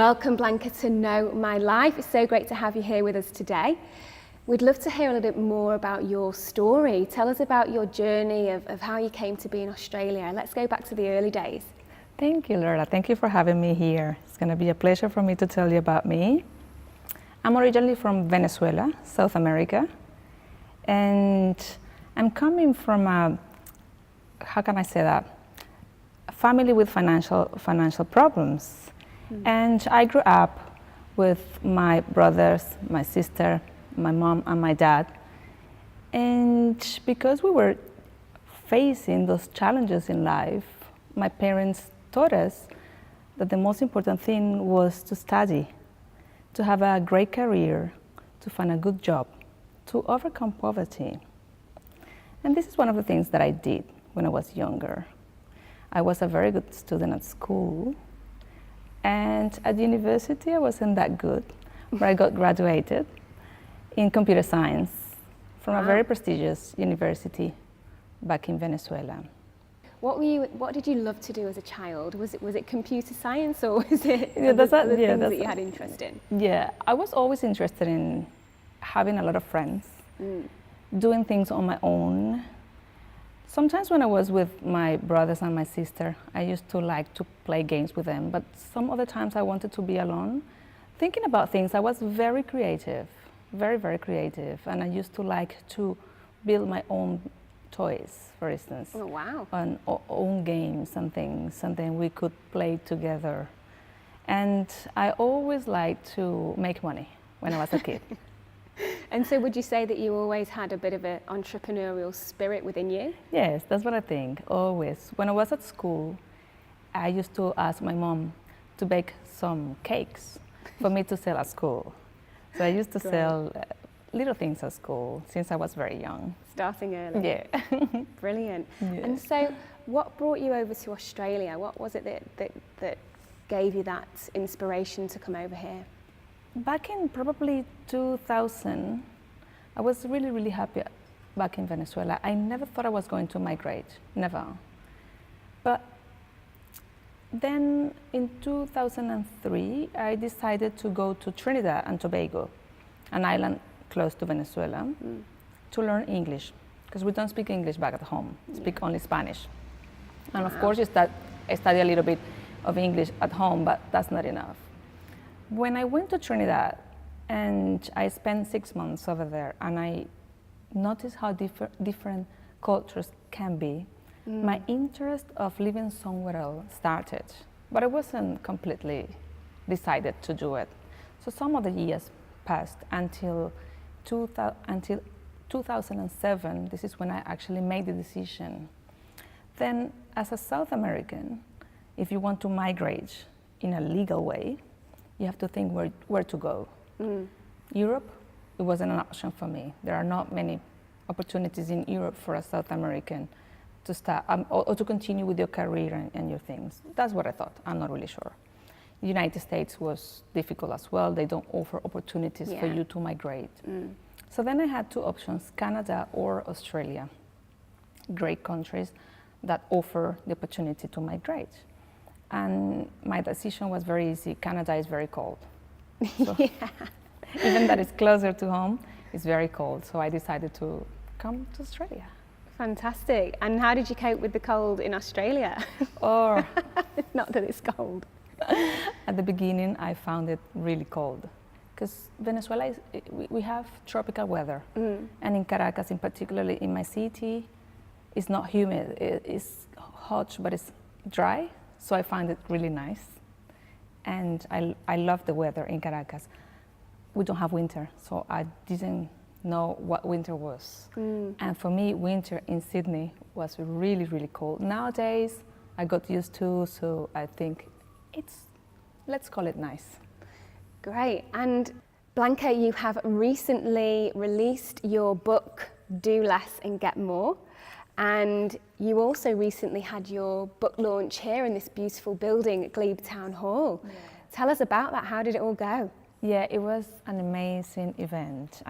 welcome Blanca to Know My Life. It's so great to have you here with us today. We'd love to hear a little bit more about your story. Tell us about your journey of how you came to be in Australia. Let's go back to the early days. Thank you, Laura. Thank you for having me here. It's going to be a pleasure for me to tell you about me. I'm originally from Venezuela, South America, and I'm coming from how can I say that? A family with financial problems. And I grew up with my brothers, my sister, my mom, and my dad. And because we were facing those challenges in life, my parents taught us that the most important thing was to study, to have a great career, to find a good job, to overcome poverty. And this is one of the things that I did when I was younger. I was a very good student at school. And at university, I wasn't that good, but I got graduated in computer science from a very prestigious university back in Venezuela. What did you love to do as a child? Was it computer science, or was it other things that you had interest in? Yeah, I was always interested in having a lot of friends, doing things on my own. Sometimes when I was with my brothers and my sister, I used to like to play games with them, but some other times I wanted to be alone. Thinking about things, I was very creative, very, very creative, and I used to like to build my own toys, for instance. Oh, wow. And own games and things, something we could play together. And I always liked to make money when I was a kid. And so would you say that you always had a bit of an entrepreneurial spirit within you? Yes, that's what I think, always. When I was at school, I used to ask my mom to bake some cakes for me to sell at school. So I used to sell little things at school since I was very young. Starting early. Yeah. Brilliant. Yeah. And so what brought you over to Australia? What was it that gave you that inspiration to come over here? Back in probably 2000, I was really, really happy back in Venezuela. I never thought I was going to migrate, never. But then in 2003, I decided to go to Trinidad and Tobago, an island close to Venezuela, to learn English, because we don't speak English back at home, speak only Spanish. And of course, I study a little bit of English at home, but that's not enough. When I went to Trinidad, and I spent 6 months over there, and I noticed how different cultures can be, my interest of living somewhere else started, but I wasn't completely decided to do it. So some of the years passed until 2007. This is when I actually made the decision. Then, as a South American, if you want to migrate in a legal way, you have to think where to go. Europe, it wasn't an option for me. There are not many opportunities in Europe for a South American to start or to continue with your career and your things. That's what I thought. I'm not really sure. The United States was difficult as well. They don't offer opportunities for you to migrate. So then I had two options, Canada or Australia. Great countries that offer the opportunity to migrate. And my decision was very easy. Canada is very cold. So even that it's closer to home, it's very cold. So I decided to come to Australia. Fantastic. And how did you cope with the cold in Australia? Or not that it's cold. At the beginning, I found it really cold. Because Venezuela, we have tropical weather. And in Caracas, in particularly in my city, it's not humid. It's hot, but it's dry. So I find it really nice. And I love the weather in Caracas. We don't have winter, so I didn't know what winter was. And for me, winter in Sydney was really, really cold. Nowadays, I got used to, so I think let's call it nice. Great. And Blanca, you have recently released your book, Do Less and Get More. And you also recently had your book launch here in this beautiful building at Glebe Town Hall. Yeah. Tell us about that. How did it all go? Yeah, it was an amazing event,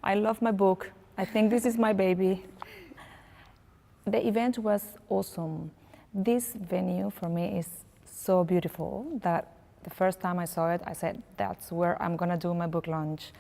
I love my book. I think this is my baby. The event was awesome. This venue for me is so beautiful that the first time I saw it, I said, that's where I'm gonna do my book launch.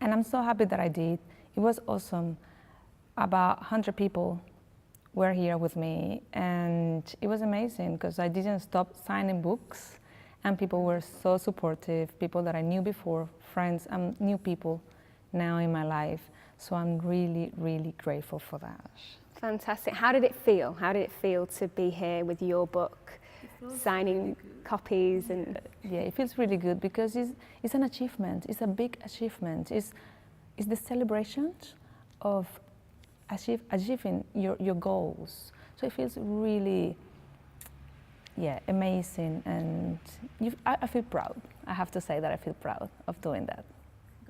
And I'm so happy that I did. It was awesome. About 100 people were here with me, and it was amazing because I didn't stop signing books, and people were so supportive, people that I knew before, friends and new people now in my life. So I'm really, really grateful for that. Fantastic. How did it feel? How did it feel to be here with your book, signing copies? And yeah, it feels really good because it's an achievement. It's a big achievement. It's the celebration of achieving your goals. So it feels really, amazing, and I feel proud. I have to say that I feel proud of doing that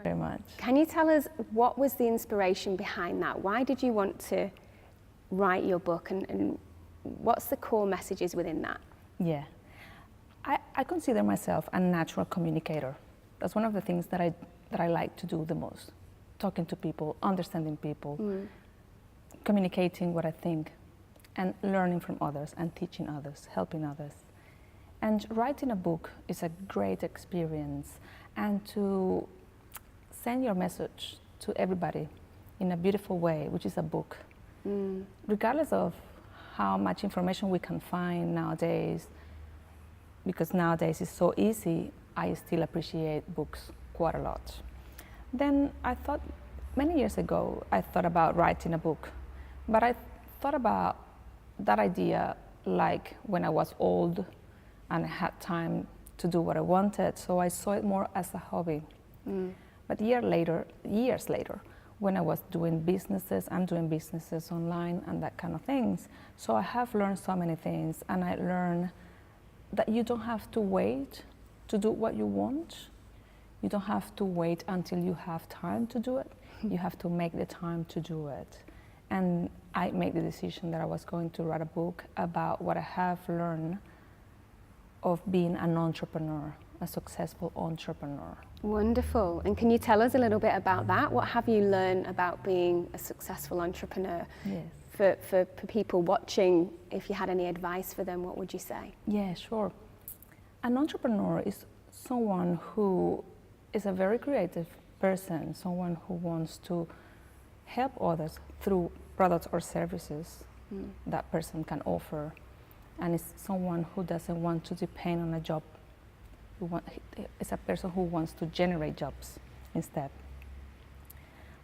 very much. Can you tell us what was the inspiration behind that? Why did you want to write your book, and what's the core messages within that? Yeah, I consider myself a natural communicator. That's one of the things that I like to do the most. Talking to people, understanding people, communicating what I think, and learning from others and teaching others, helping others. And writing a book is a great experience, and to send your message to everybody in a beautiful way, which is a book. Regardless of how much information we can find nowadays, because nowadays it's so easy, I still appreciate books quite a lot. Then I thought, many years ago, I thought about writing a book, but I thought about that idea like when I was old and I had time to do what I wanted, so I saw it more as a hobby. But years later, when I was doing businesses, I'm doing businesses online and that kind of things. So I have learned so many things, and I learned that you don't have to wait to do what you want. You don't have to wait until you have time to do it. You have to make the time to do it. And I made the decision that I was going to write a book about what I have learned of being an entrepreneur, a successful entrepreneur. Wonderful. And can you tell us a little bit about that? What have you learned about being a successful entrepreneur? Yes. For people watching, if you had any advice for them, what would you say? Yeah, sure. An entrepreneur is someone who is a very creative person, someone who wants to help others through products or services that person can offer, and it's someone who doesn't want to depend on a job. It's a person who wants to generate jobs instead.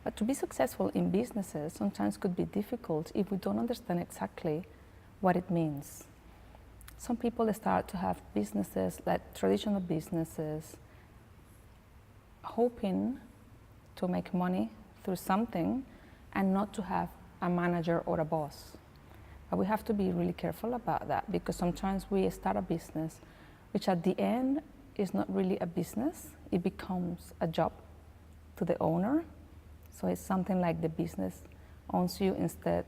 But to be successful in businesses sometimes could be difficult if we don't understand exactly what it means. Some people start to have businesses, like traditional businesses, hoping to make money through something and not to have a manager or a boss. But we have to be really careful about that, because sometimes we start a business which at the end is not really a business. It becomes a job to the owner. So it's something like the business owns you instead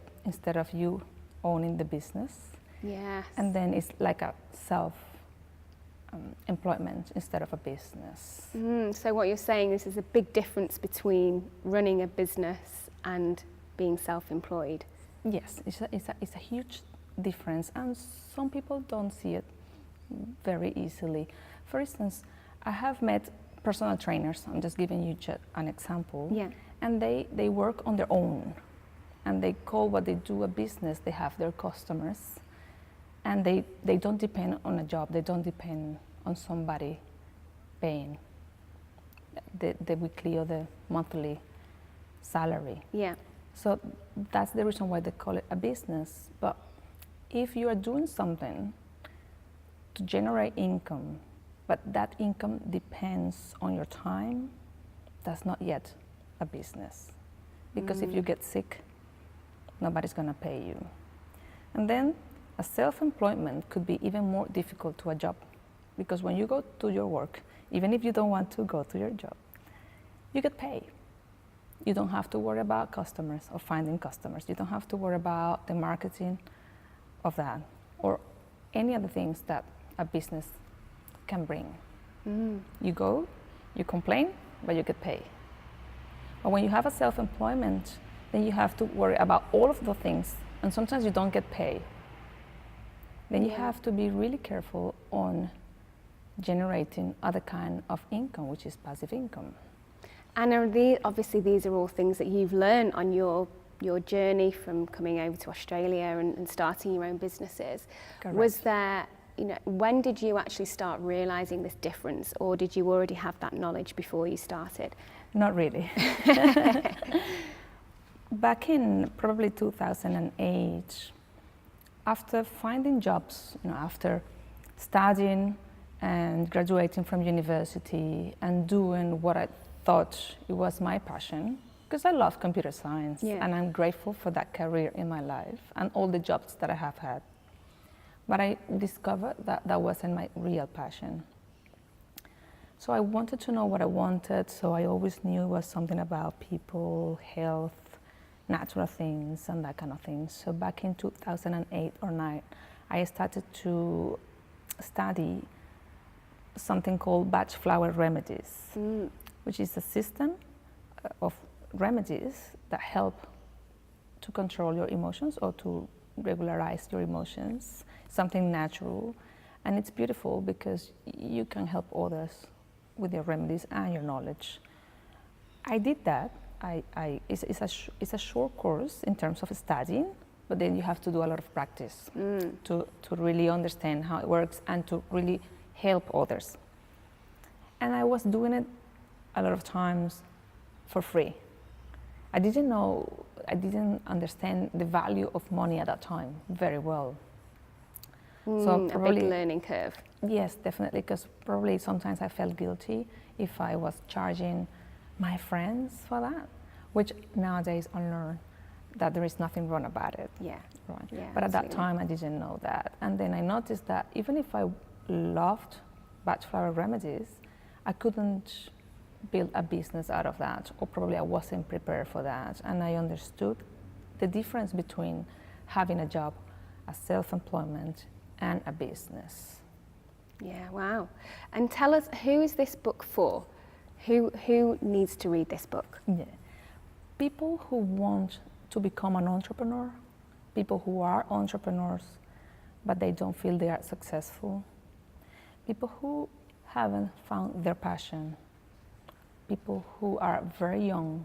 of you owning the business. Yes. And then it's like a self-employment instead of a business. So what you're saying is there's a big difference between running a business and being self-employed. Yes, it's a huge difference, and some people don't see it very easily. For instance, I have met personal trainers, I'm just giving you an example, and they work on their own, and they call what they do a business. They have their customers, and they don't depend on a job, they don't depend on somebody paying the weekly or the monthly salary. Yeah. So that's the reason why they call it a business. But if you are doing something to generate income, but that income depends on your time, that's not yet a business. Because if you get sick, nobody's gonna pay you. And then a self-employment could be even more difficult to a job, because when you go to your work, even if you don't want to go to your job, you get paid. You don't have to worry about customers or finding customers. You don't have to worry about the marketing of that or any other things that a business can bring. You go, you complain, but you get paid. But when you have a self-employment, then you have to worry about all of the things, and sometimes you don't get paid. Then you have to be really careful on generating other kind of income, which is passive income. And obviously these are all things that you've learned on your journey from coming over to Australia and starting your own businesses. Correct. Was there, when did you actually start realizing this difference, or did you already have that knowledge before you started? Not really. Back in probably 2008, after finding jobs, after studying and graduating from university and doing what I thought it was my passion, because I love computer science, and I'm grateful for that career in my life and all the jobs that I have had. But I discovered that that wasn't my real passion. So I wanted to know what I wanted, so I always knew it was something about people, health, natural things, and that kind of thing. So back in 2008 or 9, I started to study something called batch flower remedies, which is a system of remedies that help to control your emotions or to regularize your emotions, something natural. And it's beautiful because you can help others with your remedies and your knowledge. I did that. It's a short course in terms of studying, but then you have to do a lot of practice to really understand how it works and to really help others. And I was doing it a lot of times for free. I didn't understand the value of money at that time very well. So probably, a big learning curve. Yes, definitely, because probably sometimes I felt guilty if I was charging my friends for that, which nowadays I learn that there is nothing wrong about it. Yeah. Right. Yeah, but at that absolutely. time I didn't know that. And then I noticed that even if I loved batch flower remedies, I couldn't build a business out of that, or probably I wasn't prepared for that. And I understood the difference between having a job, a self-employment, and a business. Yeah, wow. And tell us, who is this book for? Who needs to read this book? Yeah. People who want to become an entrepreneur, people who are entrepreneurs, but they don't feel they are successful, people who haven't found their passion, people who are very young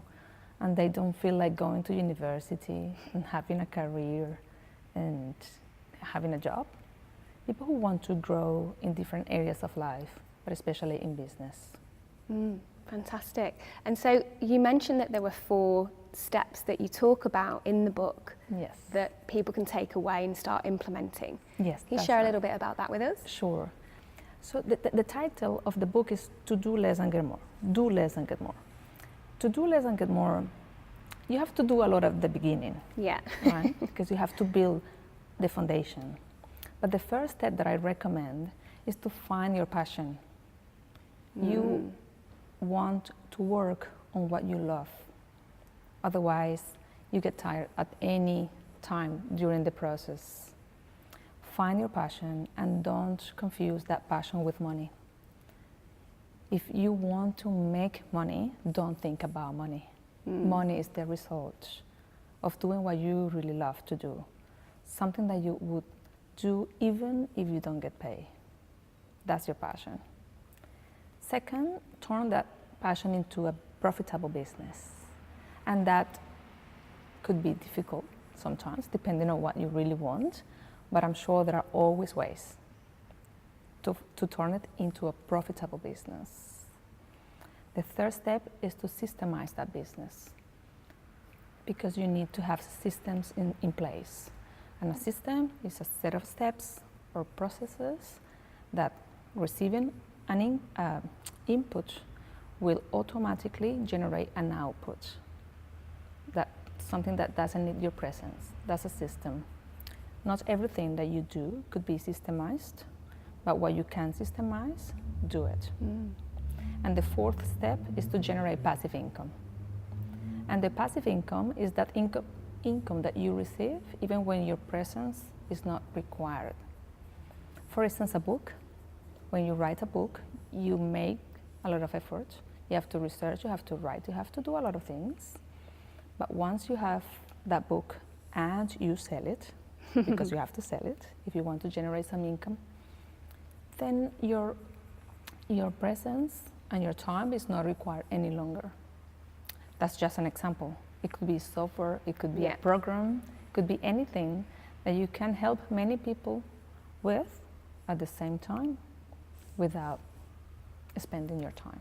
and they don't feel like going to university and having a career and having a job, people who want to grow in different areas of life, but especially in business. Fantastic. And so you mentioned that there were 4 steps that you talk about in the book. Yes. That people can take away and start implementing. Yes. Can you share a little bit about that with us? Sure. So the title of the book is To Do Less and Get More. Do less and get more. To do less and get more, you have to do a lot at the beginning. Yeah. Right? Because you have to build the foundation. But the first step that I recommend is to find your passion. You want to work on what you love. Otherwise, you get tired at any time during the process. Find your passion and don't confuse that passion with money. If you want to make money, don't think about money. Money is the result of doing what you really love to do. Something that you would do even if you don't get paid. That's your passion. Second, turn that passion into a profitable business. And that could be difficult sometimes, depending on what you really want, but I'm sure there are always ways to turn it into a profitable business. The third step is to systemize that business, because you need to have systems in place. And a system is a set of steps or processes that, receiving an input, will automatically generate an output. That's something that doesn't need your presence. That's a system. Not everything that you do could be systemized, but what you can systemize, do it. And the fourth step is to generate passive income. And the passive income is that income that you receive even when your presence is not required. For instance, a book. When you write a book, you make a lot of effort. You have to research, you have to write, you have to do a lot of things. But once you have that book and you sell it, because you have to sell it if you want to generate some income, then your your presence and your time is not required any longer. That's just an example. It could be software, it could be a program, it could be anything that you can help many people with at the same time without spending your time.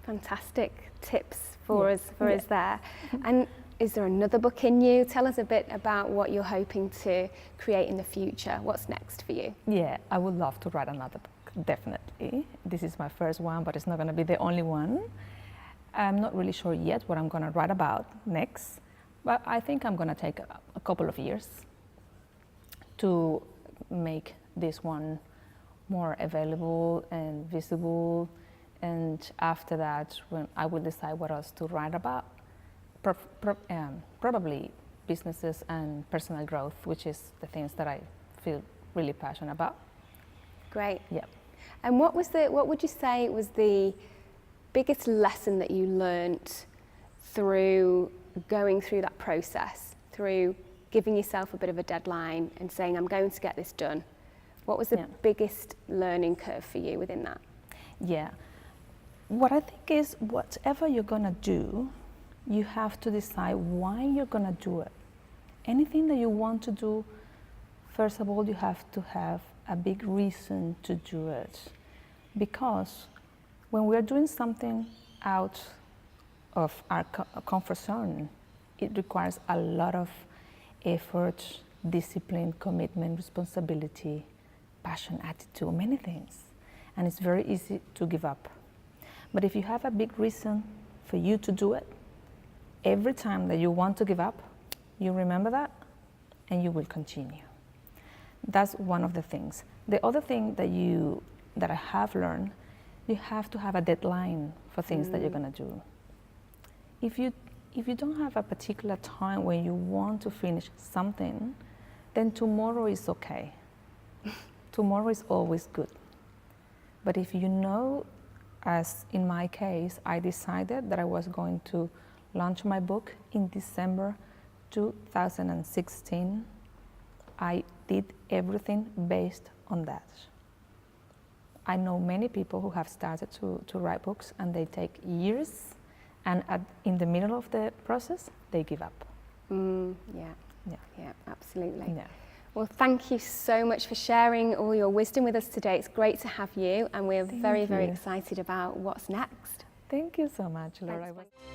Fantastic tips for us there. And is there another book in you? Tell us a bit about what you're hoping to create in the future. What's next for you? Yeah, I would love to write another book, definitely. This is my first one, but it's not going to be the only one. I'm not really sure yet what I'm going to write about next, but I think I'm going to take a couple of years to make this one more available and visible. And after that, when I will decide what else to write about, probably businesses and personal growth, which is the things that I feel really passionate about. Great. Yeah. And what would you say was the biggest lesson that you learnt through going through that process, through giving yourself a bit of a deadline and saying, I'm going to get this done? What was the biggest learning curve for you within that? Yeah. What I think is, whatever you're going to do, you have to decide why you're going to do it. Anything that you want to do, first of all, you have to have a big reason to do it. Because when we're doing something out of our comfort zone, it requires a lot of effort, discipline, commitment, responsibility, passion, attitude, many things. And it's very easy to give up. But if you have a big reason for you to do it, every time that you want to give up, you remember that and you will continue. That's one of the things. The other thing that I have learned, you have to have a deadline for things that you're going to do. If you don't have a particular time when you want to finish something, then tomorrow is okay. Tomorrow is always good. But if you know, as in my case, I decided that I was going to launch my book in December 2016, I did everything based on that. I know many people who have started to write books and they take years, and in the middle of the process, they give up. Yeah, absolutely. Yeah. Well, thank you so much for sharing all your wisdom with us today. It's great to have you, and we're very, very excited about what's next. Thank you so much, Laura. Thanks.